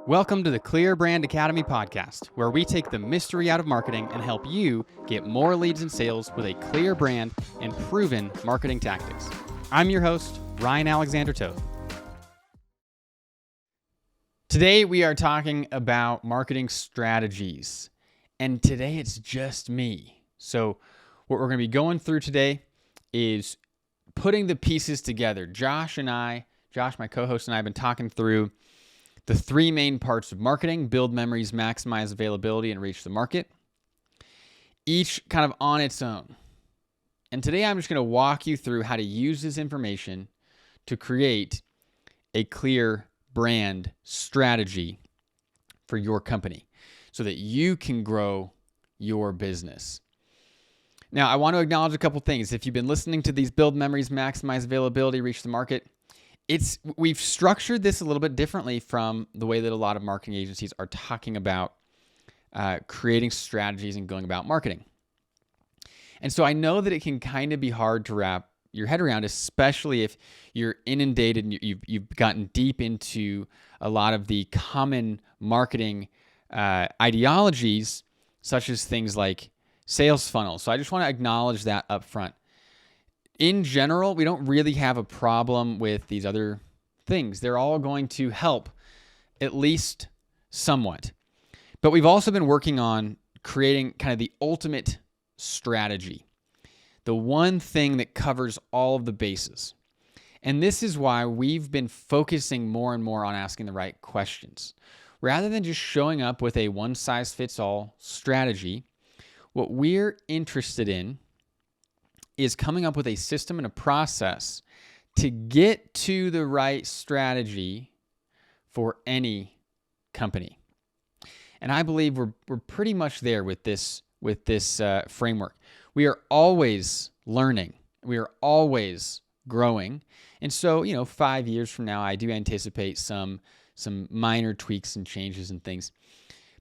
Welcome to the Clear Brand Academy podcast, where we take the mystery out of marketing and help you get more leads and sales with a clear brand and proven marketing tactics. I'm your host, Ryan Alexander Toth. Today we are talking about marketing strategies, and today it's just me. So what we're going to be going through today is putting the pieces together. Josh, my co-host, and I have been talking through the three main parts of marketing: build memories, maximize availability, and reach the market, each kind of on its own. And today I'm just going to walk you through how to use this information to create a clear brand strategy for your company so that you can grow your business. Now, I want to acknowledge a couple things. If you've been listening to these build memories, maximize availability, reach the market, we've structured this a little bit differently from the way that a lot of marketing agencies are talking about creating strategies and going about marketing. And so I know that it can kind of be hard to wrap your head around, especially if you're inundated and you've gotten deep into a lot of the common marketing ideologies, such as things like sales funnels. So I just want to acknowledge that up front. In general, we don't really have a problem with these other things. They're all going to help, at least somewhat. But we've also been working on creating kind of the ultimate strategy, the one thing that covers all of the bases. And this is why we've been focusing more and more on asking the right questions. Rather than just showing up with a one-size-fits-all strategy, what we're interested in is coming up with a system and a process to get to the right strategy for any company. And I believe we're pretty much there with this framework. We are always learning. We are always growing. And so, 5 years from now, I do anticipate some minor tweaks and changes and things.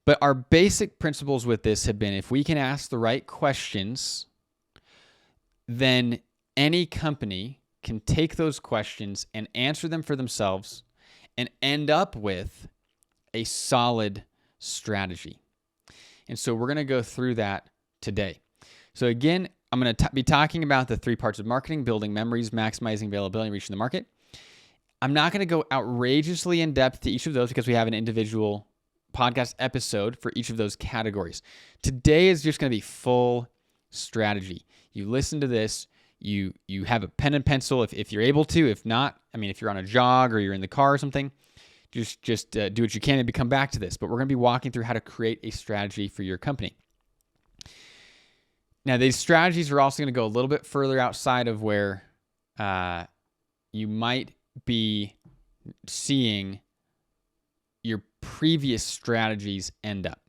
But our basic principles with this have been, if we can ask the right questions, then any company can take those questions and answer them for themselves and end up with a solid strategy. And so we're going to go through that today. So again, I'm going to be talking about the three parts of marketing: building memories, maximizing availability, and reaching the market. I'm not going to go outrageously in depth to each of those because we have an individual podcast episode for each of those categories. Today is just going to be full strategy. You listen to this, you have a pen and pencil if you're able to. If not, if you're on a jog or you're in the car or something, just do what you can, maybe come back to this. But we're going to be walking through how to create a strategy for your company. Now, these strategies are also going to go a little bit further outside of where you might be seeing your previous strategies end up.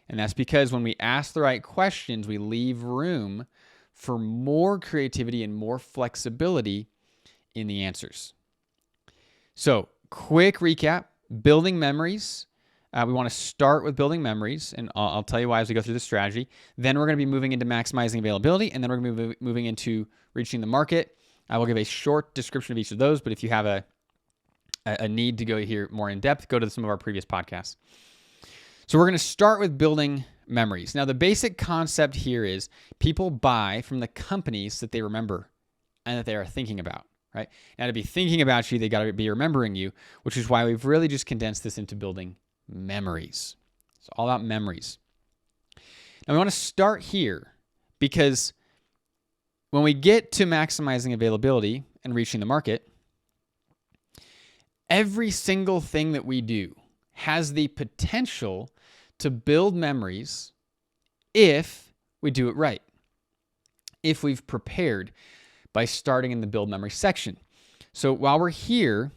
And that's because when we ask the right questions, we leave room for more creativity and more flexibility in the answers. So, quick recap: building memories. We want to start with building memories, and I'll tell you why as we go through the strategy. Then we're going to be moving into maximizing availability, and then we're going to be moving into reaching the market. I will give a short description of each of those, but if you have a need to go here more in depth, go to some of our previous podcasts. So we're going to start with building memories. Now, the basic concept here is people buy from the companies that they remember and that they are thinking about, right? Now, to be thinking about you, they got to be remembering you, which is why we've really just condensed this into building memories. It's all about memories. Now, we want to start here because when we get to maximizing availability and reaching the market, every single thing that we do has the potential to build memories if we do it right, if we've prepared by starting in the build memory section. So while we're here,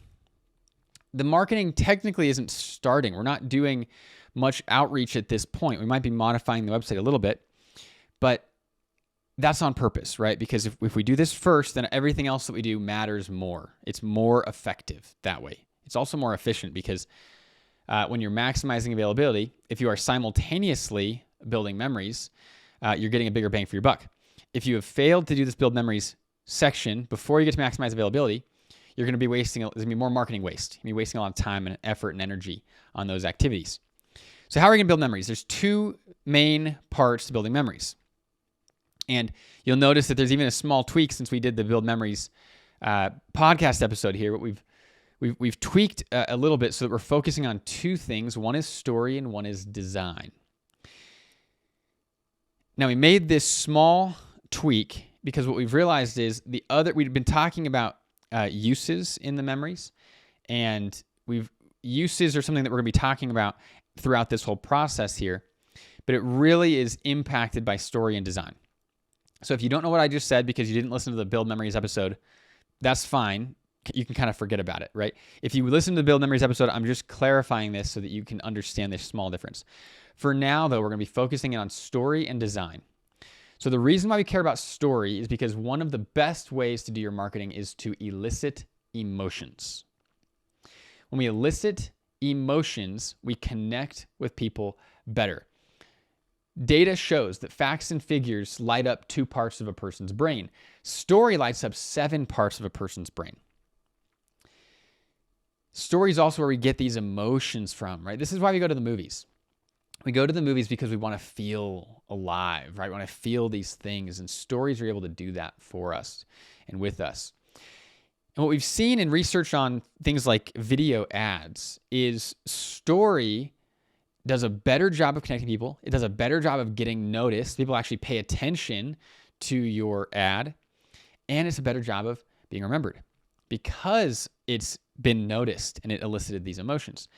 the marketing technically isn't starting. We're not doing much outreach at this point. We might be modifying the website a little bit, but that's on purpose, right? Because if we do this first, then everything else that we do matters more. It's more effective that way. It's also more efficient because when you're maximizing availability, if you are simultaneously building memories, you're getting a bigger bang for your buck. If you have failed to do this build memories section before you get to maximize availability, you're going to be there's going to be more marketing waste. You're going to be wasting a lot of time and effort and energy on those activities. So how are we going to build memories? There's two main parts to building memories. And you'll notice that there's even a small tweak since we did the Build Memories podcast episode here, but we've tweaked a little bit so that we're focusing on two things. One is story and one is design. Now, we made this small tweak because what we've realized is we've been talking about uses in the memories, and uses are something that we're going to be talking about throughout this whole process here, but it really is impacted by story and design. So if you don't know what I just said because you didn't listen to the Build Memories episode, that's fine. You can kind of forget about it, right? If you listen to the Build Memories episode, I'm just clarifying this so that you can understand this small difference. For now, though, we're going to be focusing in on story and design. So the reason why we care about story is because one of the best ways to do your marketing is to elicit emotions. When we elicit emotions, we connect with people better. Data shows that facts and figures light up 2 parts of a person's brain. Story lights up 7 parts of a person's brain. Story is also where we get these emotions from, right? This is why we go to the movies. We go to the movies because we want to feel alive, right? We want to feel these things, and stories are able to do that for us and with us. And what we've seen in research on things like video ads is story does a better job of connecting people. It does a better job of getting noticed. People actually pay attention to your ad, and it's a better job of being remembered because it's been noticed and it elicited these emotions.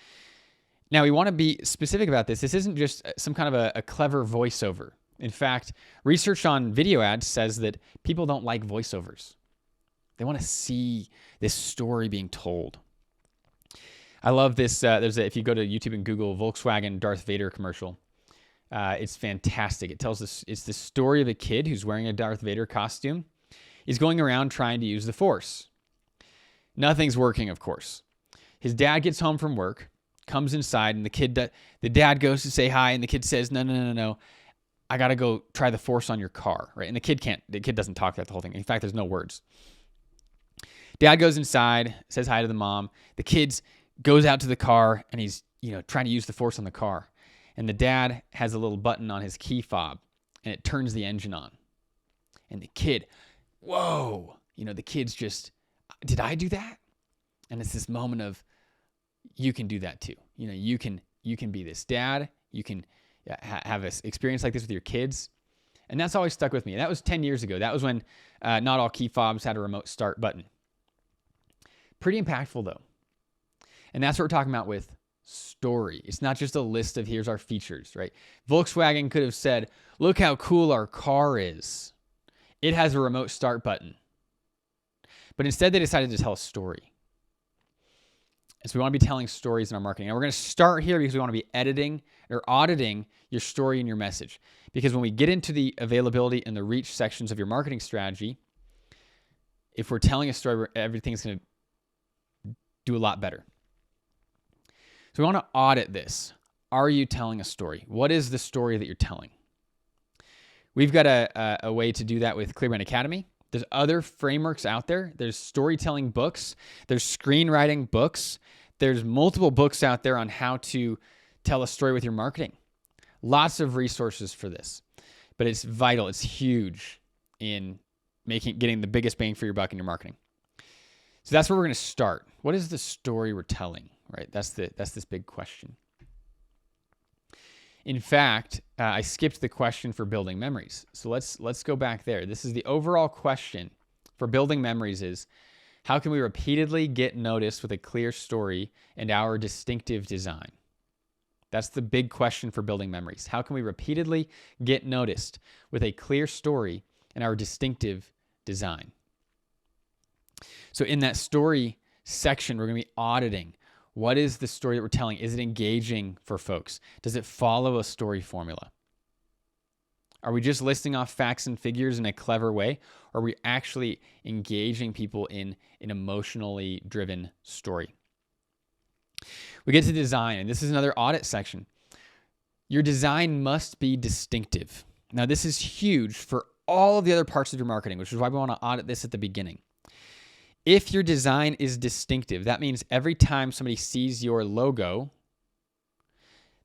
Now, we want to be specific about this. This isn't just some kind of a clever voiceover. In fact, research on video ads says that people don't like voiceovers. They want to see this story being told. I love this. If you go to YouTube and Google Volkswagen Darth Vader commercial, it's fantastic. It tells us it's the story of a kid who's wearing a Darth Vader costume. He's going around trying to use the Force. Nothing's working, of course. His dad gets home from work, comes inside, and the dad goes to say hi, and the kid says, no. I got to go try the Force on your car, right? And the kid doesn't talk throughout the whole thing. In fact, there's no words. Dad goes inside, says hi to the mom. The kid goes out to the car, and he's, trying to use the Force on the car. And the dad has a little button on his key fob, and it turns the engine on. And the kid, whoa, the kid's just, did I do that? And it's this moment of, you can do that too. You can be this dad. You can have an experience like this with your kids. And that's always stuck with me. That was 10 years ago. That was when not all key fobs had a remote start button. Pretty impactful though. And that's what we're talking about with story. It's not just a list of here's our features, right? Volkswagen could have said, look how cool our car is. It has a remote start button. But instead they decided to tell a story. And so we want to be telling stories in our marketing. And we're going to start here because we want to be editing or auditing your story and your message. Because when we get into the availability and the reach sections of your marketing strategy, if we're telling a story, everything's going to do a lot better. So we want to audit this. Are you telling a story? What is the story that you're telling? We've got a way to do that with ClearBrand Academy. There's other frameworks out there. There's storytelling books. There's screenwriting books. There's multiple books out there on how to tell a story with your marketing. Lots of resources for this. But it's vital. It's huge in getting the biggest bang for your buck in your marketing. So that's where we're going to start. What is the story we're telling? Right? That's this big question. In fact, I skipped the question for building memories. So let's go back there. This is the overall question for building memories is, how can we repeatedly get noticed with a clear story and our distinctive design? That's the big question for building memories. How can we repeatedly get noticed with a clear story and our distinctive design? So in that story section, we're going to be auditing. What is the story that we're telling? Is it engaging for folks? Does it follow a story formula? Are we just listing off facts and figures in a clever way? Or are we actually engaging people in an emotionally driven story? We get to design, and this is another audit section. Your design must be distinctive. Now, this is huge for all of the other parts of your marketing, which is why we want to audit this at the beginning. If your design is distinctive, that means every time somebody sees your logo,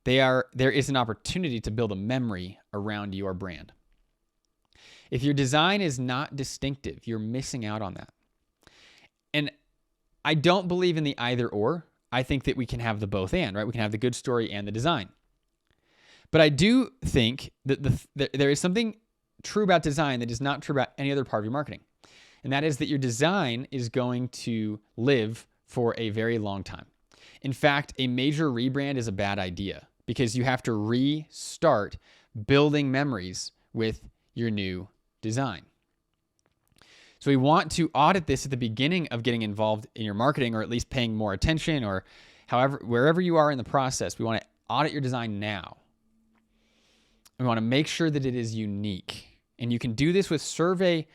there is an opportunity to build a memory around your brand. If your design is not distinctive, you're missing out on that. And I don't believe in the either or. I think that we can have the both and, right? We can have the good story and the design. But I do think that there is something true about design that is not true about any other part of your marketing. And that is that your design is going to live for a very long time. In fact, a major rebrand is a bad idea because you have to restart building memories with your new design. So we want to audit this at the beginning of getting involved in your marketing, or at least paying more attention, or wherever you are in the process. We want to audit your design now. We want to make sure that it is unique. And you can do this with survey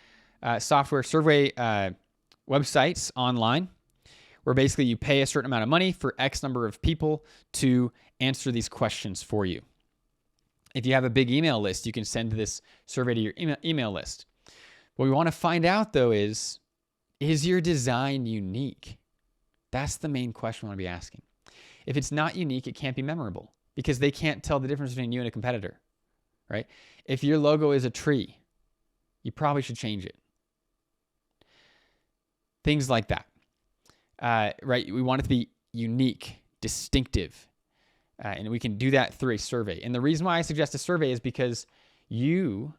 websites online, where basically you pay a certain amount of money for X number of people to answer these questions for you. If you have a big email list, you can send this survey to your email list. What we want to find out, though, is your design unique? That's the main question we want to be asking. If it's not unique, it can't be memorable because they can't tell the difference between you and a competitor, right? If your logo is a tree, you probably should change it. Things like that, right? We want it to be unique, distinctive, and we can do that through a survey. And the reason why I suggest a survey is because you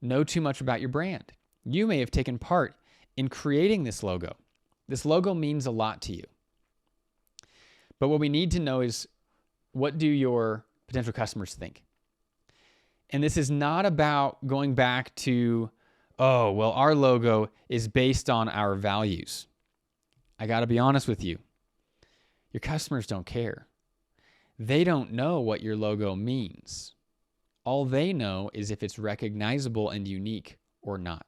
know too much about your brand. You may have taken part in creating this logo. This logo means a lot to you. But what we need to know is, what do your potential customers think? And this is not about going back to, oh, well, our logo is based on our values. I got to be honest with you. Your customers don't care. They don't know what your logo means. All they know is if it's recognizable and unique or not.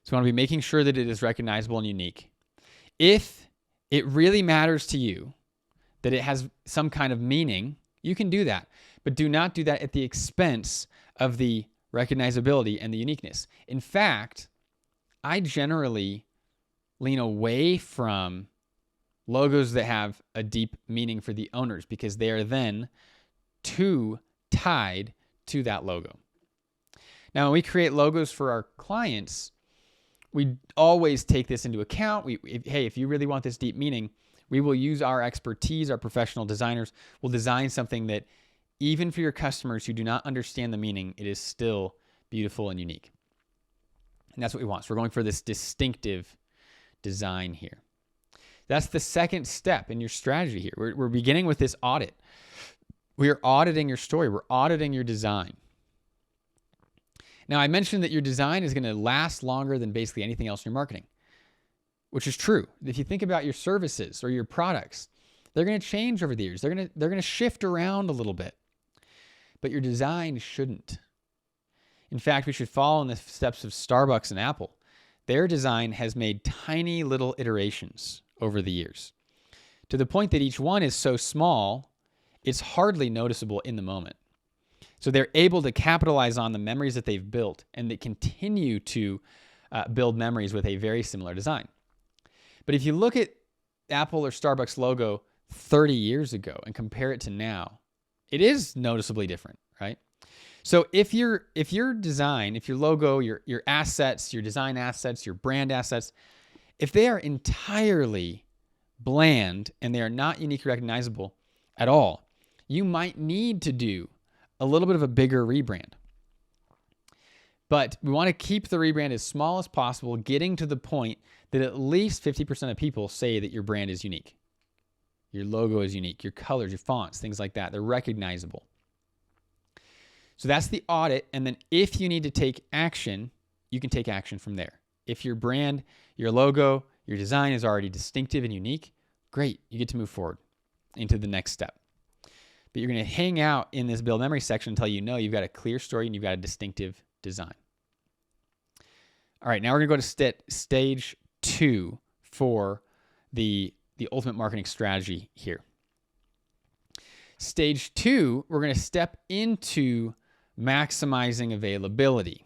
So we want to be making sure that it is recognizable and unique. If it really matters to you that it has some kind of meaning, you can do that. But do not do that at the expense of the recognizability and the uniqueness. In fact, I generally lean away from logos that have a deep meaning for the owners because they are then too tied to that logo. Now, when we create logos for our clients, we always take this into account. If you really want this deep meaning, we will use our expertise, our professional designers will design something that even for your customers who do not understand the meaning, it is still beautiful and unique. And that's what we want. So we're going for this distinctive design here. That's the second step in your strategy here. We're beginning with this audit. We are auditing your story. We're auditing your design. Now, I mentioned that your design is going to last longer than basically anything else in your marketing, which is true. If you think about your services or your products, they're going to change over the years. They're going to shift around a little bit, but your design shouldn't. In fact, we should follow in the steps of Starbucks and Apple. Their design has made tiny little iterations over the years to the point that each one is so small, it's hardly noticeable in the moment. So they're able to capitalize on the memories that they've built, and they continue to build memories with a very similar design. But if you look at Apple or Starbucks logo 30 years ago and compare it to now, it is noticeably different, right? So if your design, if your logo, your assets, your design assets, your brand assets, if they are entirely bland and they are not uniquely recognizable at all, you might need to do a little bit of a bigger rebrand. But we want to keep the rebrand as small as possible, getting to the point that at least 50% of people say that your brand is unique. Your logo is unique, your colors, your fonts, things like that. They're recognizable. So that's the audit. And then if you need to take action, you can take action from there. If your brand, your logo, your design is already distinctive and unique, great. You get to move forward into the next step. But you're going to hang out in this build memory section until you know you've got a clear story and you've got a distinctive design. All right, now we're going to go to stage 2 for the ultimate marketing strategy here. Stage 2, we're going to step into maximizing availability.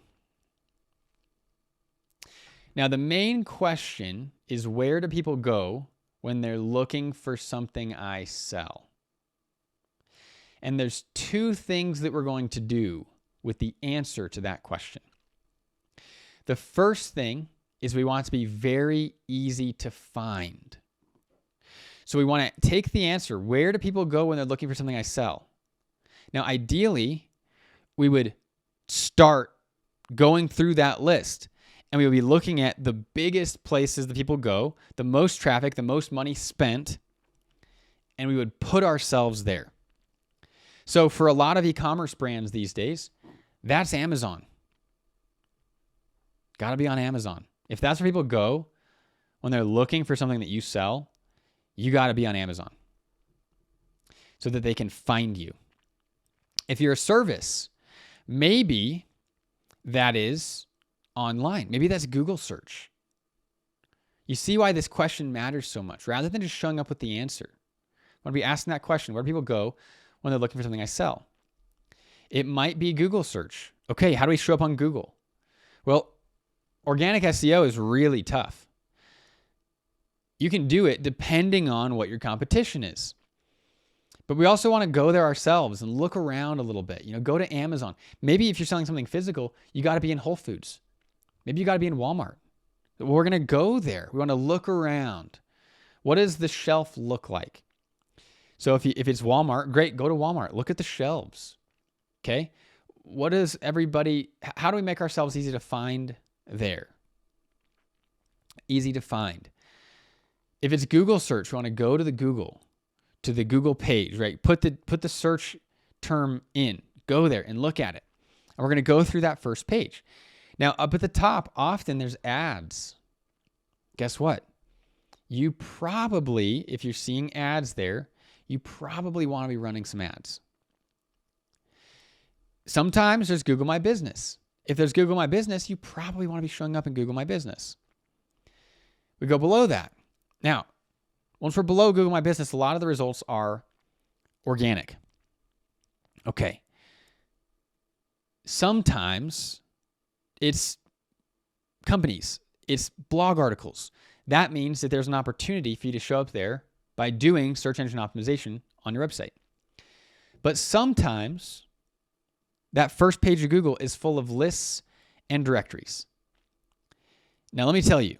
Now, the main question is, where do people go when they're looking for something I sell? And there's two things that we're going to do with the answer to that question. The first thing is we want it to be very easy to find. So we want to take the answer, where do people go when they're looking for something I sell? Now, ideally, we would start going through that list, and we would be looking at the biggest places that people go, the most traffic, the most money spent, and we would put ourselves there. So for a lot of e-commerce brands these days, that's Amazon. Got to be on Amazon. If that's where people go when they're looking for something that you sell, you got to be on Amazon so that they can find you. If you're a service, maybe that is online. Maybe that's Google search. You see why this question matters so much. Rather than just showing up with the answer, when we ask that question, where do people go when they're looking for something I sell? It might be Google search. Okay, how do we show up on Google? Well, organic SEO is really tough. You can do it depending on what your competition is. But we also want to go there ourselves and look around a little bit. Go to Amazon. Maybe if you're selling something physical, you got to be in Whole Foods. Maybe you got to be in Walmart. We're going to go there. We want to look around. What does the shelf look like? So if it's Walmart, great, go to Walmart. Look at the shelves. Okay? How do we make ourselves easy to find there? Easy to find. If it's Google search, we want to go to the Google page, right? Put the search term in, go there and look at it. And we're going to go through that first page. Now, up at the top, often there's ads. Guess what? You probably, if you're seeing ads there, you probably want to be running some ads. Sometimes there's Google My Business. If there's Google My Business, you probably want to be showing up in Google My Business. We go below that. Now, once we're below Google My Business, a lot of the results are organic. Okay. Sometimes it's companies, it's blog articles. That means that there's an opportunity for you to show up there by doing search engine optimization on your website. But sometimes that first page of Google is full of lists and directories. Now, let me tell you,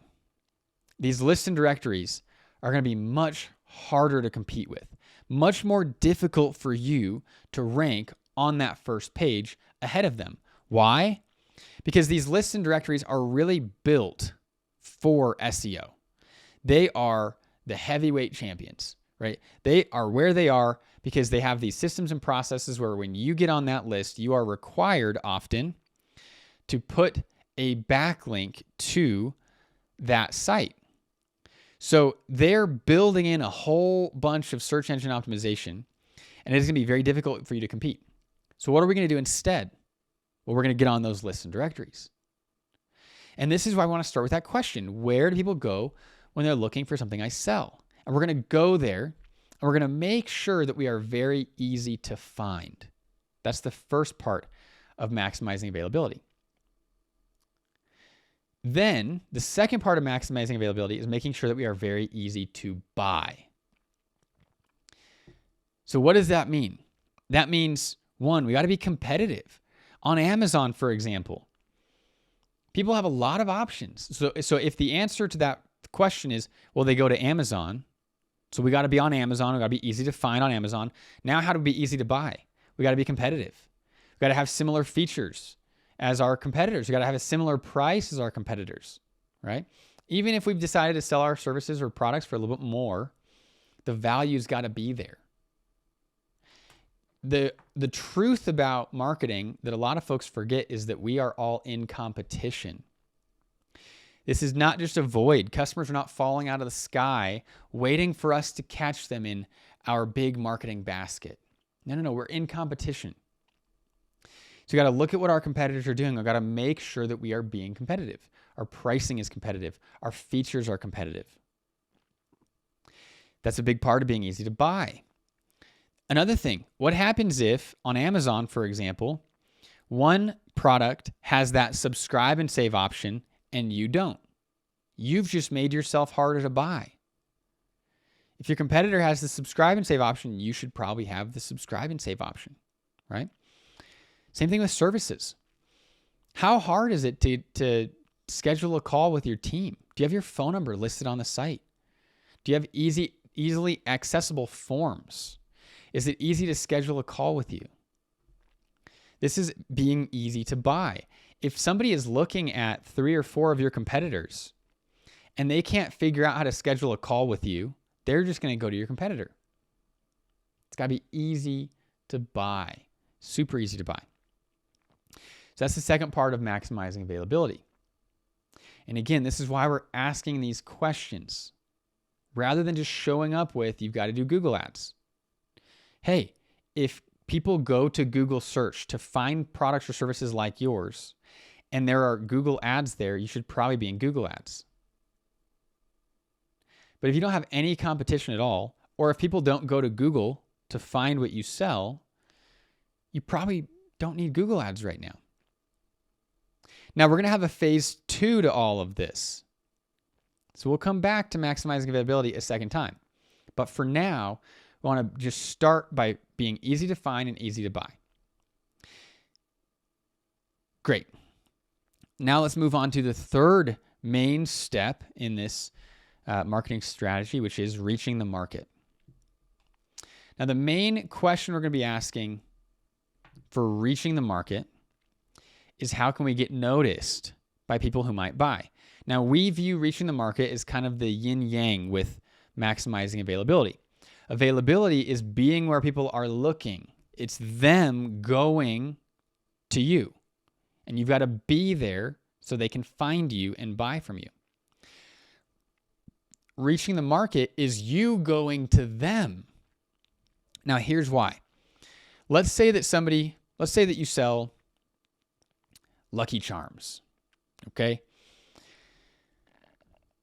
these lists and directories are going to be much harder to compete with, much more difficult for you to rank on that first page ahead of them. Why? Because these lists and directories are really built for SEO. They are the heavyweight champions, right? They are where they are because they have these systems and processes where when you get on that list, you are required often to put a backlink to that site. So they're building in a whole bunch of search engine optimization, and it is going to be very difficult for you to compete. So what are we going to do instead? Well, we're going to get on those lists and directories. And this is why I want to start with that question. Where do people go when they're looking for something I sell? And we're going to go there, and we're going to make sure that we are very easy to find. That's the first part of maximizing availability. Then the second part of maximizing availability is making sure that we are very easy to buy. So what does that mean? That means, one, we got to be competitive. On Amazon, for example, people have a lot of options. So if the answer to that question is, well, they go to Amazon, so we got to be on Amazon. We got to be easy to find on Amazon. Now, how to be easy to buy? We got to be competitive. We got to have similar features as our competitors. We got to have a similar price as our competitors, right? Even if we've decided to sell our services or products for a little bit more, the value's got to be there. The truth about marketing that a lot of folks forget is that we are all in competition. This is not just a void. Customers are not falling out of the sky waiting for us to catch them in our big marketing basket. No, we're in competition. So you got to look at what our competitors are doing. We've got to make sure that we are being competitive. Our pricing is competitive. Our features are competitive. That's a big part of being easy to buy. Another thing, what happens if on Amazon, for example, one product has that subscribe and save option and you don't? You've just made yourself harder to buy. If your competitor has the subscribe and save option, you should probably have the subscribe and save option, right? Same thing with services. How hard is it to schedule a call with your team? Do you have your phone number listed on the site? Do you have easily accessible forms? Is it easy to schedule a call with you? This is being easy to buy. If somebody is looking at 3 or 4 of your competitors and they can't figure out how to schedule a call with you, they're just going to go to your competitor. It's got to be easy to buy, super easy to buy. So that's the second part of maximizing availability. And again, this is why we're asking these questions. Rather than just showing up with, you've got to do Google ads. Hey, if people go to Google search to find products or services like yours, and there are Google ads there, you should probably be in Google ads. But if you don't have any competition at all, or if people don't go to Google to find what you sell, you probably don't need Google ads right now. Now, we're going to have a phase 2 to all of this. So we'll come back to maximizing availability a second time. But for now, we want to just start by being easy to find and easy to buy. Great. Now let's move on to the third main step in this marketing strategy, which is reaching the market. Now, the main question we're going to be asking for reaching the market is how can we get noticed by people who might buy? Now, we view reaching the market as kind of the yin-yang with maximizing availability. Availability is being where people are looking. It's them going to you. And you've got to be there so they can find you and buy from you. Reaching the market is you going to them. Now, here's why. Let's say that you sell Lucky Charms, okay?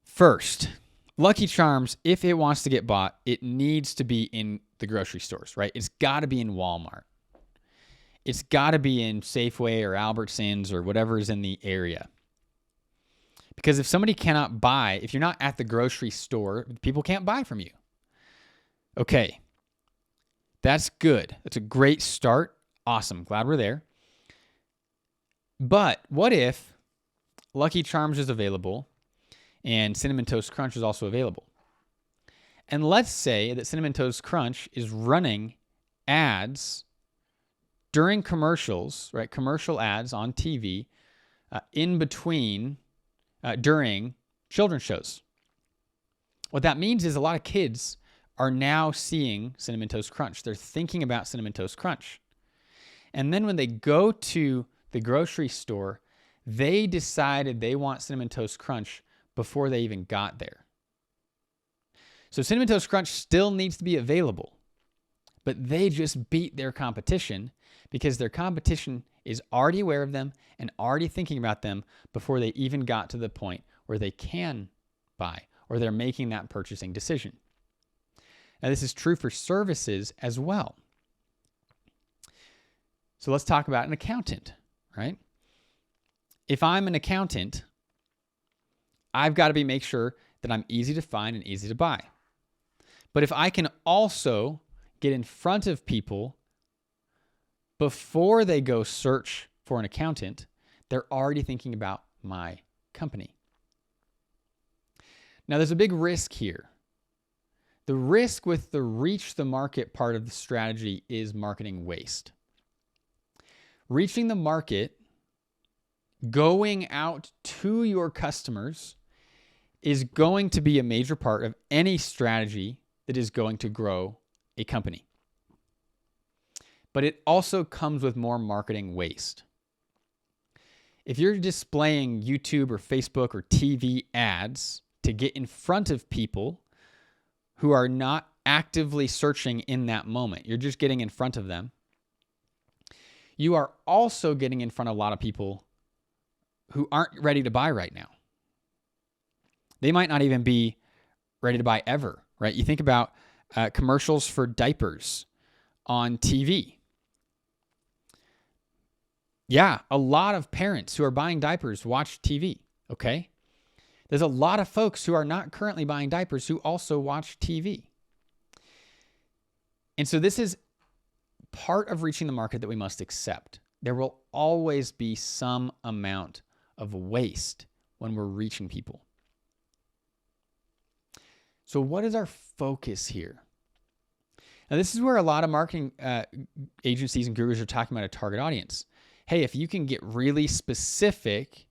First, Lucky Charms, if it wants to get bought, it needs to be in the grocery stores, right? It's got to be in Walmart. It's got to be in Safeway or Albertsons or whatever is in the area. Because if somebody cannot buy, if you're not at the grocery store, people can't buy from you. Okay, that's good. That's a great start. Awesome. Glad we're there. But what if Lucky Charms is available and Cinnamon Toast Crunch is also available? And let's say that Cinnamon Toast Crunch is running ads during commercials, right? Commercial ads on TV in between, during children's shows. What that means is a lot of kids are now seeing Cinnamon Toast Crunch. They're thinking about Cinnamon Toast Crunch. And then when they go to the grocery store, they decided they want Cinnamon Toast Crunch before they even got there. So Cinnamon Toast Crunch still needs to be available, but they just beat their competition because their competition is already aware of them and already thinking about them before they even got to the point where they can buy or they're making that purchasing decision. Now, this is true for services as well. So let's talk about an accountant, right? If I'm an accountant, I've got to make sure that I'm easy to find and easy to buy. But if I can also get in front of people before they go search for an accountant, they're already thinking about my company. Now, there's a big risk here. The risk with the reach the market part of the strategy is marketing waste. Reaching the market, going out to your customers, is going to be a major part of any strategy that is going to grow a company. But it also comes with more marketing waste. If you're displaying YouTube or Facebook or TV ads to get in front of people who are not actively searching in that moment, you're just getting in front of them, you are also getting in front of a lot of people who aren't ready to buy right now. They might not even be ready to buy ever, right? You think about commercials for diapers on TV. Yeah, a lot of parents who are buying diapers watch TV, okay? There's a lot of folks who are not currently buying diapers who also watch TV. And so this is part of reaching the market that we must accept. There will always be some amount of waste when we're reaching people. So what is our focus here? Now, this is where a lot of marketing agencies and gurus are talking about a target audience. Hey, if you can get really specific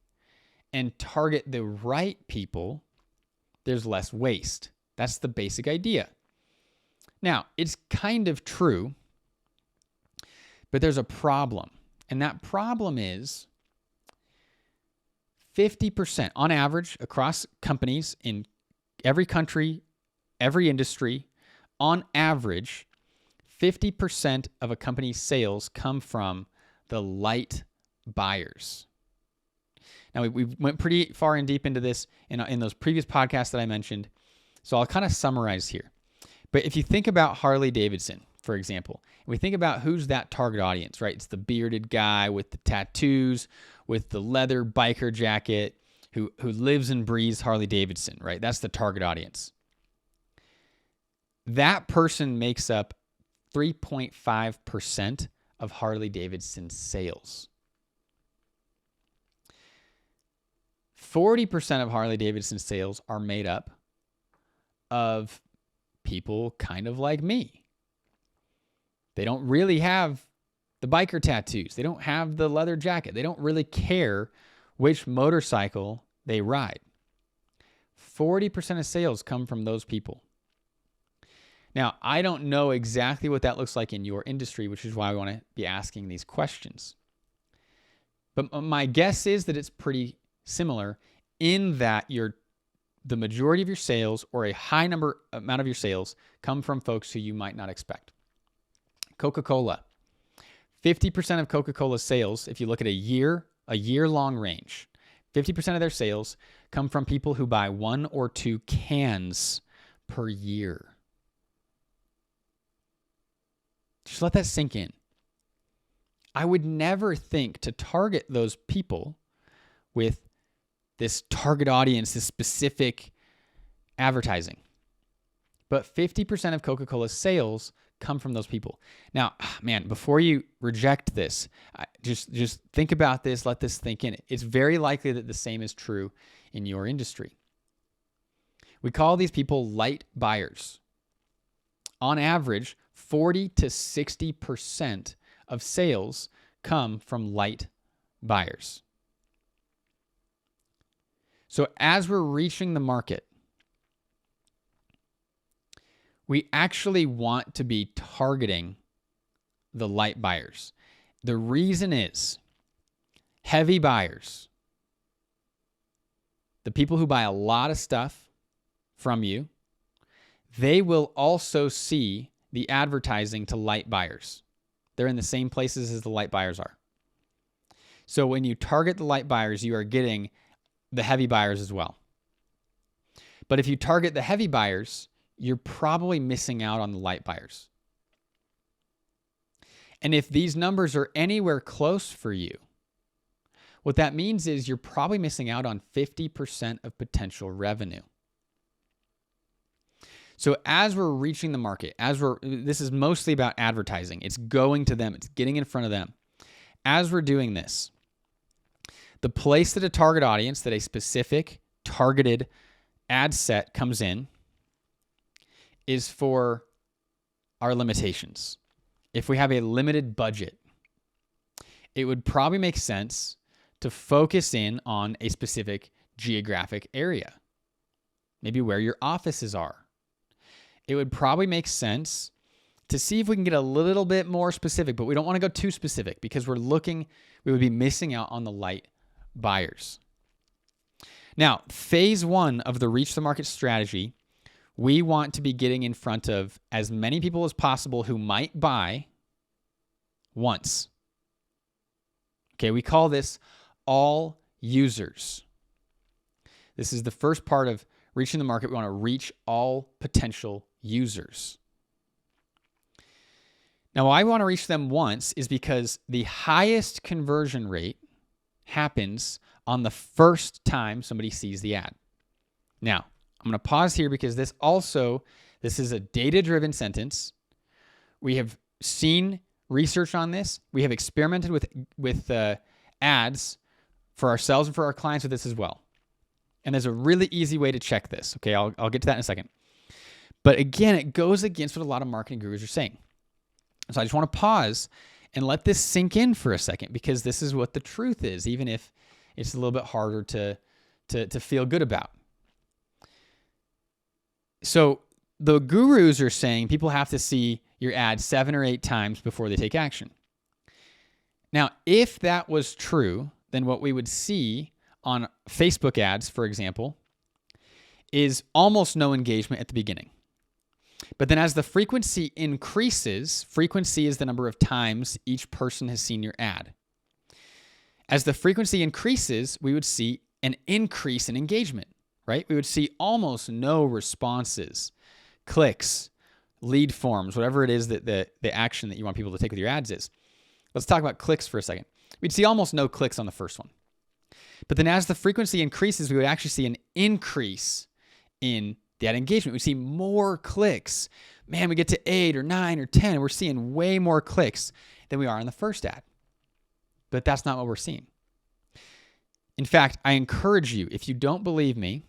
and target the right people, there's less waste. That's the basic idea. Now, it's kind of true, but there's a problem. And that problem is 50% on average across companies in every country, every industry, on average, 50% of a company's sales come from the light buyers. Now, we went pretty far and deep into this in those previous podcasts that I mentioned, so I'll kind of summarize here. But if you think about Harley Davidson, for example, and we think about who's that target audience, right? It's the bearded guy with the tattoos, with the leather biker jacket, who lives and breathes Harley Davidson, right? That's the target audience. That person makes up 3.5% of Harley Davidson's sales. 40% of Harley Davidson's sales are made up of people kind of like me. They don't really have the biker tattoos. They don't have the leather jacket. They don't really care which motorcycle they ride. 40% of sales come from those people. Now, I don't know exactly what that looks like in your industry, which is why I want to be asking these questions. But my guess is that it's pretty similar in that the majority of your sales or a high amount of your sales come from folks who you might not expect. Coca-Cola. 50% of Coca-Cola's sales, if you look at a year-long range, 50% of their sales come from people who buy 1 or 2 cans per year. Just let that sink in. I would never think to target those people with this target audience, this specific advertising. But 50% of Coca-Cola's sales come from those people. Now, man, before you reject this, just think about this, let this sink in. It's very likely that the same is true in your industry. We call these people light buyers. On average, 40 to 60% of sales come from light buyers. So as we're reaching the market, we actually want to be targeting the light buyers. The reason is heavy buyers, the people who buy a lot of stuff from you, they will also see the advertising to light buyers. They're in the same places as the light buyers are. So when you target the light buyers, you are getting the heavy buyers as well. But if you target the heavy buyers, you're probably missing out on the light buyers. And if these numbers are anywhere close for you, what that means is you're probably missing out on 50% of potential revenue. So as we're reaching the market, this is mostly about advertising. It's going to them. It's getting in front of them. As we're doing this, the place that a target audience, that a specific targeted ad set comes in is for our limitations. If we have a limited budget, it would probably make sense to focus in on a specific geographic area, maybe where your offices are. It would probably make sense to see if we can get a little bit more specific, but we don't want to go too specific because we would be missing out on the light buyers. Now, phase 1 of the reach the market strategy, we want to be getting in front of as many people as possible who might buy once. Okay, we call this all users. This is the first part of reaching the market. We want to reach all potential users. Now, why we want to reach them once is because the highest conversion rate happens on the first time somebody sees the ad. Now, I'm going to pause here because this is a data-driven sentence. We have seen research on this. We have experimented with ads for ourselves and for our clients with this as well. And there's a really easy way to check this. Okay, I'll get to that in a second. But again, it goes against what a lot of marketing gurus are saying. So I just want to pause and let this sink in for a second, because this is what the truth is, even if it's a little bit harder to feel good about. So the gurus are saying people have to see your ad 7 or 8 times before they take action. Now, if that was true, then what we would see on Facebook ads, for example, is almost no engagement at the beginning. But then as the frequency increases, frequency is the number of times each person has seen your ad. As the frequency increases, we would see an increase in engagement, right? We would see almost no responses, clicks, lead forms, whatever it is that the action that you want people to take with your ads is. Let's talk about clicks for a second. We'd see almost no clicks on the first one. But then as the frequency increases, we would actually see an increase in that engagement. We see more clicks. Man, we get to 8 or 9 or 10, and we're seeing way more clicks than we are on the first ad. But that's not what we're seeing. In fact, I encourage you, if you don't believe me,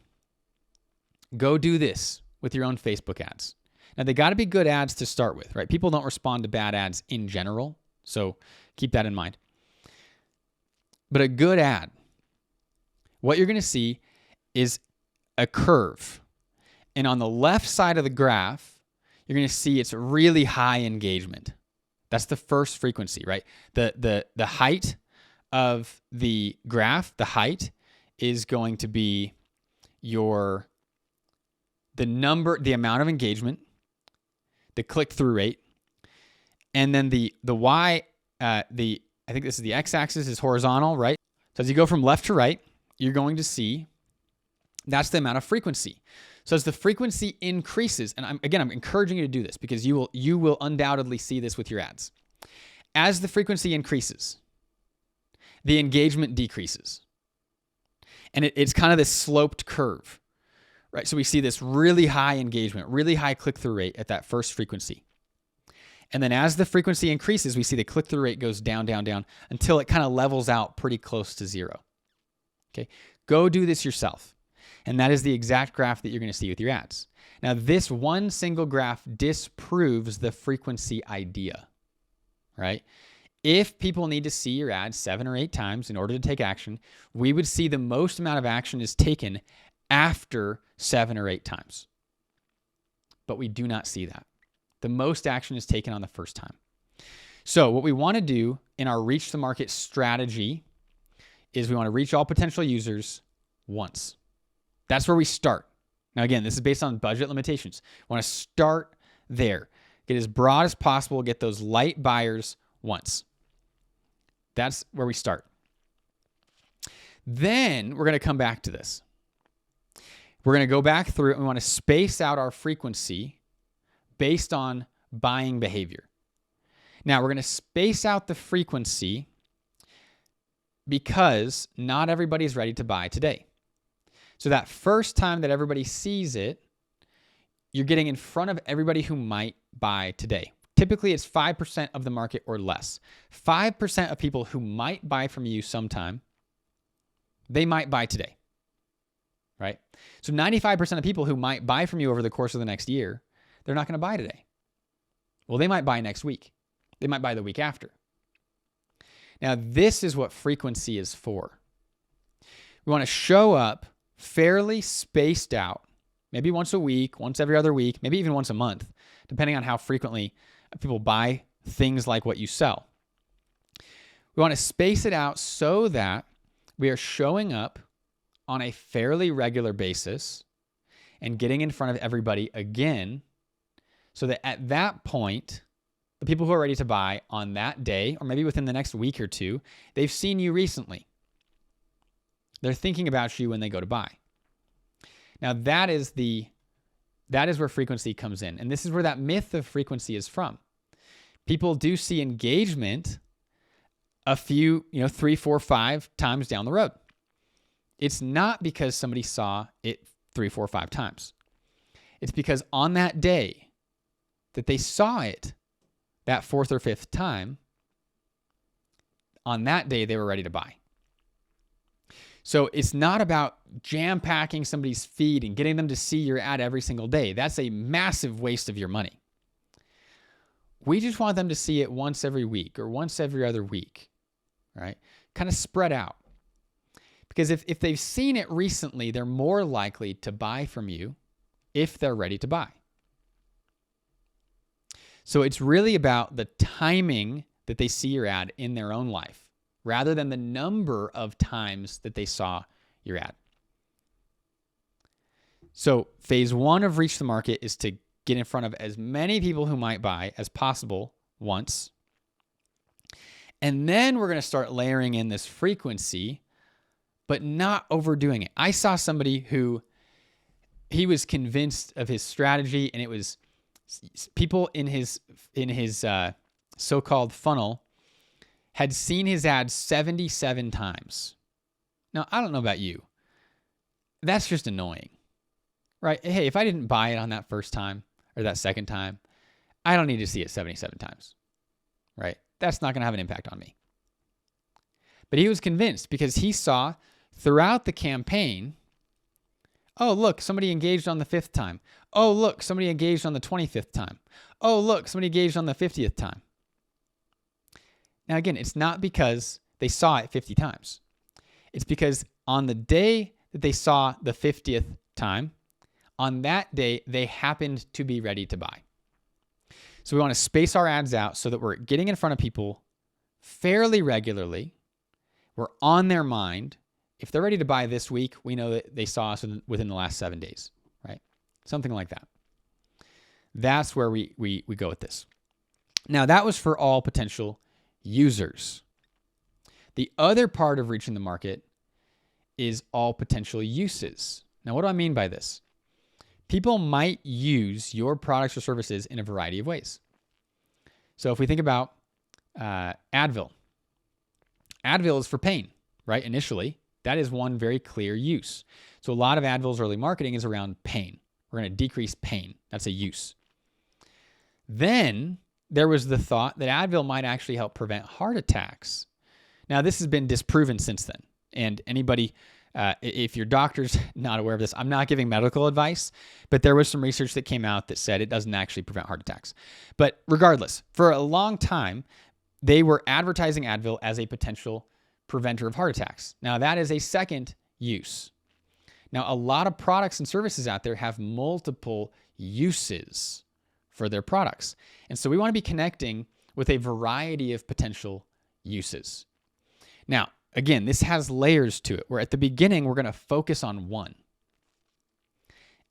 go do this with your own Facebook ads. Now, they got to be good ads to start with, right? People don't respond to bad ads in general, so keep that in mind. But a good ad, what you're going to see is a curve. And on the left side of the graph, you're going to see it's really high engagement. That's the first frequency, right? The height of the graph, the height is going to be the amount of engagement, the click-through rate, and then the y, I think this is the x-axis is horizontal, right? So as you go from left to right, you're going to see that's the amount of frequency. So as the frequency increases, and I'm encouraging you to do this because you will undoubtedly see this with your ads. As the frequency increases, the engagement decreases. And it's kind of this sloped curve, right? So we see this really high engagement, really high click-through rate at that first frequency. And then as the frequency increases, we see the click-through rate goes down, down, down until it kind of levels out pretty close to 0. Okay, go do this yourself. And that is the exact graph that you're going to see with your ads. Now, this one single graph disproves the frequency idea, right? If people need to see your ads 7 or 8 times in order to take action, we would see the most amount of action is taken after 7 or 8 times. But we do not see that. The most action is taken on the first time. So what we want to do in our reach the market strategy is we want to reach all potential users once. That's where we start. Now, again, this is based on budget limitations. We want to start there. Get as broad as possible, get those light buyers once. That's where we start. Then we're going to come back to this. We're going to go back through it and we want to space out our frequency based on buying behavior. Now, we're going to space out the frequency because not everybody's ready to buy today. So that first time that everybody sees it, you're getting in front of everybody who might buy today. Typically, it's 5% of the market or less. 5% of people who might buy from you sometime, they might buy today, right? So 95% of people who might buy from you over the course of the next year, they're not going to buy today. Well, they might buy next week. They might buy the week after. Now, this is what frequency is for. We want to show up fairly spaced out, maybe once a week, once every other week, maybe even once a month, depending on how frequently people buy things like what you sell. We want to space it out so that we are showing up on a fairly regular basis and getting in front of everybody again, so that at that point, the people who are ready to buy on that day, or maybe within the next week or two, they've seen you recently. They're thinking about you when they go to buy. Now, that is where frequency comes in. And this is where that myth of frequency is from. People do see engagement a few, 3, 4, 5 times down the road. It's not because somebody saw it 3, 4, 5 times. It's because on that day that they saw it, that 4th or 5th time, on that day they were ready to buy. So it's not about jam-packing somebody's feed and getting them to see your ad every single day. That's a massive waste of your money. We just want them to see it once every week or once every other week, right? Kind of spread out. Because if they've seen it recently, they're more likely to buy from you if they're ready to buy. So it's really about the timing that they see your ad in their own life, rather than the number of times that they saw your ad. So phase 1 of reach the market is to get in front of as many people who might buy as possible once. And then we're going to start layering in this frequency, but not overdoing it. I saw somebody who he was convinced of his strategy, and it was people in his so-called funnel had seen his ad 77 times. Now, I don't know about you. That's just annoying, right? Hey, if I didn't buy it on that first time or that second time, I don't need to see it 77 times, right? That's not going to have an impact on me. But he was convinced because he saw throughout the campaign, oh, look, somebody engaged on the 5th time. Oh, look, somebody engaged on the 25th time. Oh, look, somebody engaged on the 50th time. Now, again, it's not because they saw it 50 times. It's because on the day that they saw the 50th time, on that day, they happened to be ready to buy. So we want to space our ads out so that we're getting in front of people fairly regularly. We're on their mind. If they're ready to buy this week, we know that they saw us within the last 7 days, right? Something like that. That's where we go with this. Now, that was for all potential users. The other part of reaching the market is all potential uses. Now, what do I mean by this? People might use your products or services in a variety of ways. So if we think about Advil. Advil is for pain, right? Initially, that is one very clear use. So a lot of Advil's early marketing is around pain. We're going to decrease pain. That's a use. Then there was the thought that Advil might actually help prevent heart attacks. Now, this has been disproven since then. And anybody, if your doctor's not aware of this, I'm not giving medical advice, but there was some research that came out that said it doesn't actually prevent heart attacks. But regardless, for a long time, they were advertising Advil as a potential preventer of heart attacks. Now, that is a second use. Now, a lot of products and services out there have multiple uses for their products. And so we want to be connecting with a variety of potential uses. Now, again, this has layers to it, where at the beginning, we're going to focus on one.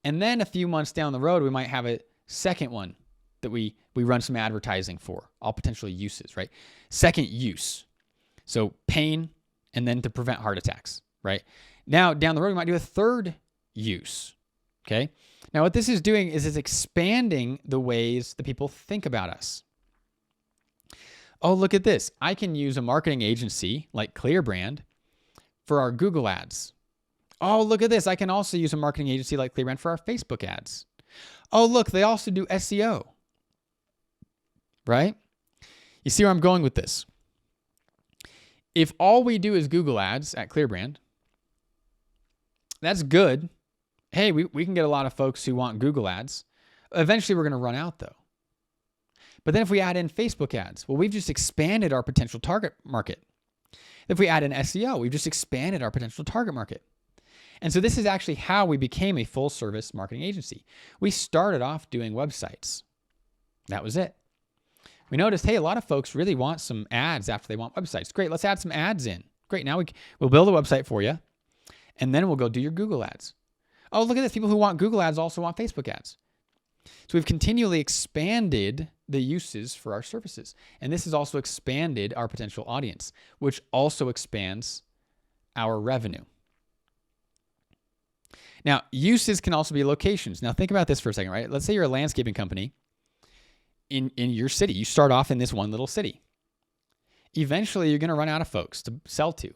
And then a few months down the road, we might have a second one that we run some advertising for, all potential uses, right? Second use. So pain, and then to prevent heart attacks, right? Now, down the road, we might do a third use, okay? Now, what this is doing is it's expanding the ways that people think about us. Oh, look at this. I can use a marketing agency like ClearBrand for our Google ads. Oh, look at this. I can also use a marketing agency like ClearBrand for our Facebook ads. Oh, look, they also do SEO, right? You see where I'm going with this? If all we do is Google ads at ClearBrand, that's good. Hey, we can get a lot of folks who want Google ads. Eventually, we're going to run out, though. But then if we add in Facebook ads, well, we've just expanded our potential target market. If we add in SEO, we've just expanded our potential target market. And so this is actually how we became a full-service marketing agency. We started off doing websites. That was it. We noticed, hey, a lot of folks really want some ads after they want websites. Great, let's add some ads in. Great, now we'll build a website for you, and then we'll go do your Google ads. Oh, look at this. People who want Google ads also want Facebook ads. So we've continually expanded the uses for our services. And this has also expanded our potential audience, which also expands our revenue. Now, uses can also be locations. Now, think about this for a second, right? Let's say you're a landscaping company in your city. You start off in this one little city. Eventually, you're going to run out of folks to sell to.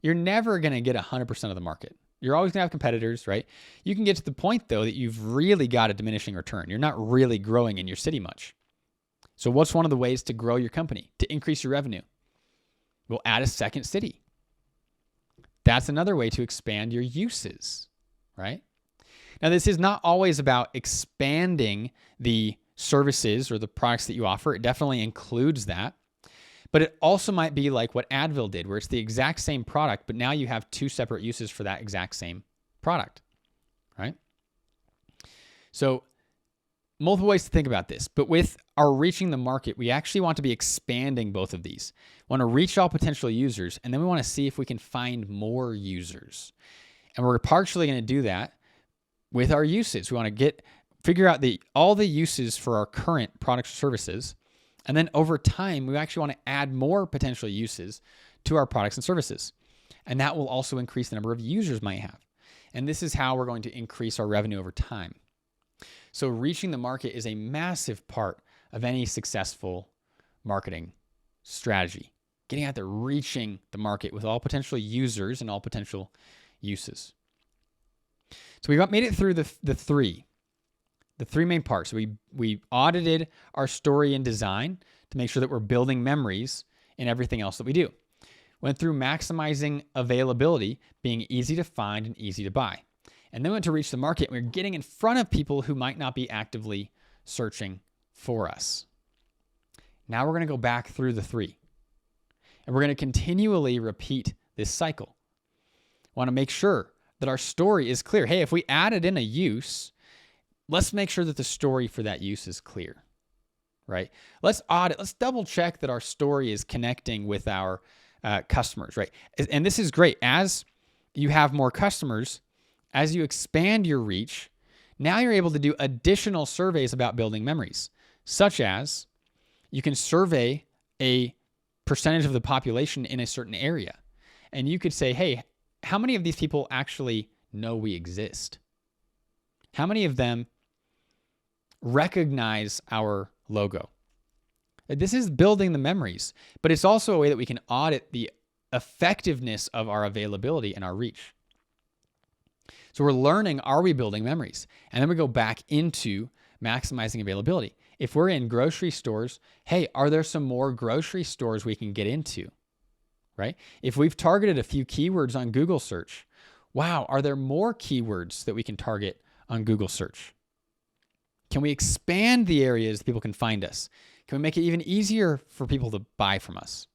You're never going to get 100% of the market. You're always going to have competitors, right? You can get to the point, though, that you've really got a diminishing return. You're not really growing in your city much. So what's one of the ways to grow your company, to increase your revenue? Well, add a second city. That's another way to expand your uses, right? Now, this is not always about expanding the services or the products that you offer. It definitely includes that. But it also might be like what Advil did, where it's the exact same product, but now you have two separate uses for that exact same product, right? So multiple ways to think about this. But with our reaching the market, we actually want to be expanding both of these. We want to reach all potential users, and then we want to see if we can find more users. And we're partially going to do that with our uses. We want to figure out all the uses for our current products or services. And then over time, we actually want to add more potential uses to our products and services. And that will also increase the number of users might have. And this is how we're going to increase our revenue over time. So reaching the market is a massive part of any successful marketing strategy. Getting out there, reaching the market with all potential users and all potential uses. So we made it through the three main parts. We audited our story and design to make sure that we're building memories in everything else that we do. Went through maximizing availability, being easy to find and easy to buy. And then went to reach the market. We're getting in front of people who might not be actively searching for us. Now we're going to go back through the three. And we're going to continually repeat this cycle. Want to make sure that our story is clear. Hey, if we added in a use, let's make sure that the story for that use is clear, right? Let's double check that our story is connecting with our customers, right? And this is great. As you have more customers, as you expand your reach, now you're able to do additional surveys about building memories, such as you can survey a percentage of the population in a certain area. And you could say, hey, how many of these people actually know we exist? How many of them recognize our logo? This is building the memories, but it's also a way that we can audit the effectiveness of our availability and our reach. So we're learning, are we building memories? And then we go back into maximizing availability. If we're in grocery stores, hey, are there some more grocery stores we can get into, right? If we've targeted a few keywords on Google search, wow, are there more keywords that we can target on Google search? Can we expand the areas that people can find us? Can we make it even easier for people to buy from us?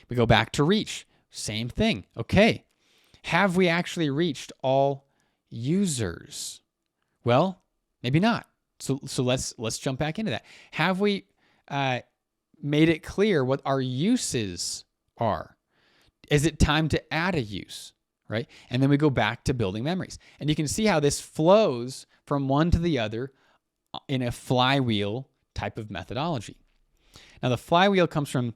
We go back to reach. Same thing. Okay. Have we actually reached all users? Well, maybe not. So let's jump back into that. Have we made it clear what our uses are? Is it time to add a use, right? And then we go back to building memories. And you can see how this flows from one to the other in a flywheel type of methodology. Now, the flywheel comes from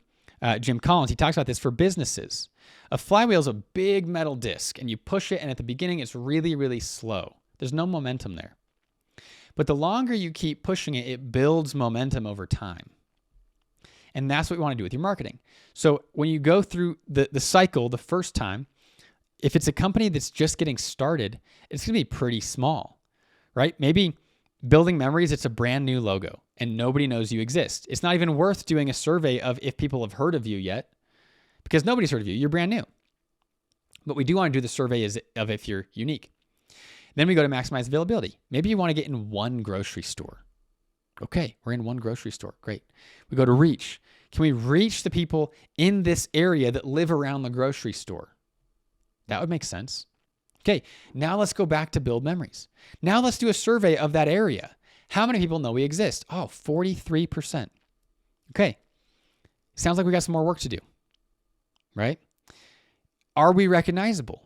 Jim Collins. He talks about this for businesses. A flywheel is a big metal disc, and you push it, and at the beginning, it's really, really slow. There's no momentum there. But the longer you keep pushing it, it builds momentum over time. And that's what we want to do with your marketing. So when you go through the cycle the first time, if it's a company that's just getting started, it's going to be pretty small, right? Maybe building memories, it's a brand new logo and nobody knows you exist. It's not even worth doing a survey of if people have heard of you yet, because nobody's heard of you. You're brand new. But we do want to do the survey of if you're unique. Then we go to maximize availability. Maybe you want to get in one grocery store. Okay, we're in one grocery store. Great. We go to reach. Can we reach the people in this area that live around the grocery store? That would make sense. Okay, now let's go back to build memories. Now let's do a survey of that area. How many people know we exist? Oh, 43%. Okay, sounds like we got some more work to do, right? Are we recognizable?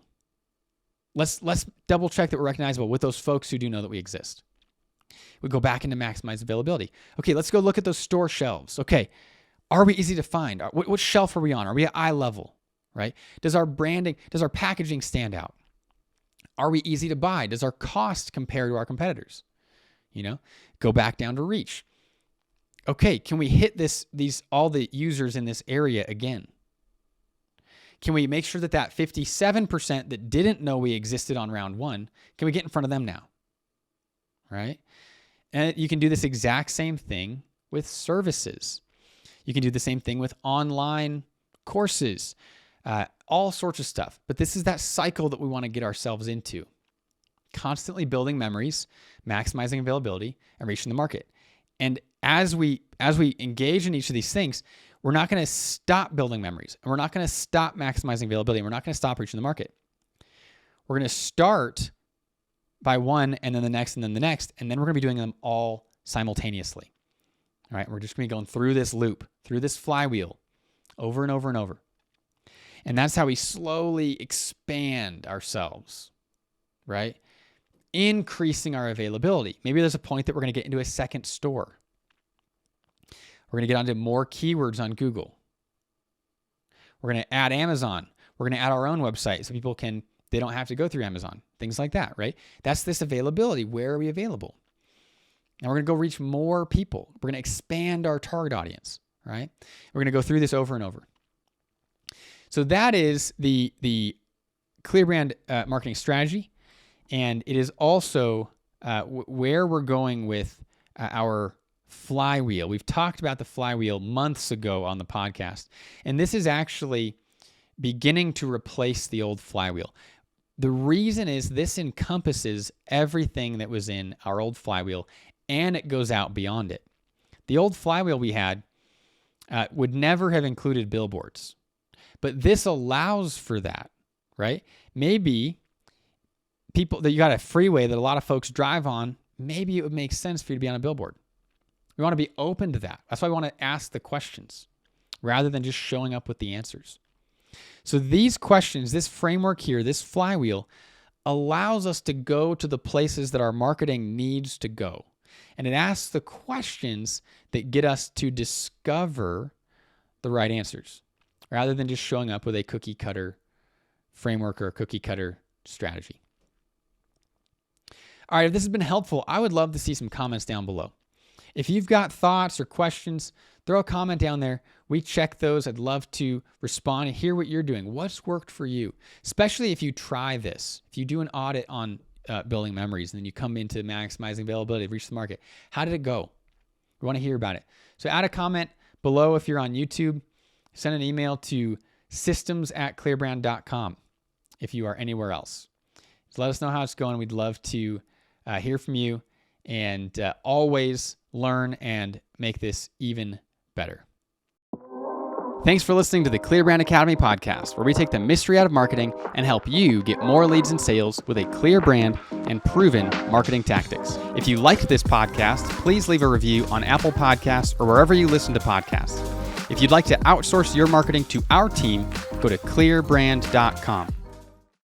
Let's double check that we're recognizable with those folks who do know that we exist. We go back into maximize availability. Okay, let's go look at those store shelves. Okay, are we easy to find? What shelf are we on? Are we at eye level, right? Does our packaging stand out? Are we easy to buy? Does our cost compare to our competitors? Go back down to reach. Okay, can we hit all the users in this area again? Can we make sure that 57% that didn't know we existed on round one, can we get in front of them now? Right? And you can do this exact same thing with services. You can do the same thing with online courses, all sorts of stuff. But this is that cycle that we want to get ourselves into. Constantly building memories, maximizing availability, and reaching the market. And as we engage in each of these things, we're not going to stop building memories, and we're not going to stop maximizing availability, and we're not going to stop reaching the market. We're going to start by one, and then the next, and then the next, and then we're going to be doing them all simultaneously. All right, we're just going to be going through this loop, through this flywheel, over and over and over. And that's how we slowly expand ourselves, right? Increasing our availability. Maybe there's a point that we're going to get into a second store. We're going to get onto more keywords on Google. We're going to add Amazon. We're going to add our own website so people they don't have to go through Amazon. Things like that, right? That's this availability. Where are we available? Now we're going to go reach more people. We're going to expand our target audience, right? We're going to go through this over and over. So that is the clear brand marketing strategy. And it is also where we're going with our flywheel. We've talked about the flywheel months ago on the podcast. And this is actually beginning to replace the old flywheel. The reason is this encompasses everything that was in our old flywheel, and it goes out beyond it. The old flywheel we had would never have included billboards, but this allows for that, right? Maybe people that you got a freeway that a lot of folks drive on, maybe it would make sense for you to be on a billboard. We want to be open to that. That's why we want to ask the questions rather than just showing up with the answers. So these questions, this framework here, this flywheel allows us to go to the places that our marketing needs to go. And it asks the questions that get us to discover the right answers rather than just showing up with a cookie cutter framework or a cookie cutter strategy. All right, if this has been helpful, I would love to see some comments down below. If you've got thoughts or questions, throw a comment down there. We check those. I'd love to respond and hear what you're doing. What's worked for you? Especially if you try this. If you do an audit on building memories and then you come into maximizing availability, reach the market. How did it go? We want to hear about it. So add a comment below if you're on YouTube. Send an email to systems@clearbrand.com if you are anywhere else. So let us know how it's going. We'd love to hear from you and always learn and make this even better. Thanks for listening to the Clear Brand Academy podcast, where we take the mystery out of marketing and help you get more leads and sales with a clear brand and proven marketing tactics. If you liked this podcast, please leave a review on Apple Podcasts or wherever you listen to podcasts. If you'd like to outsource your marketing to our team, go to clearbrand.com.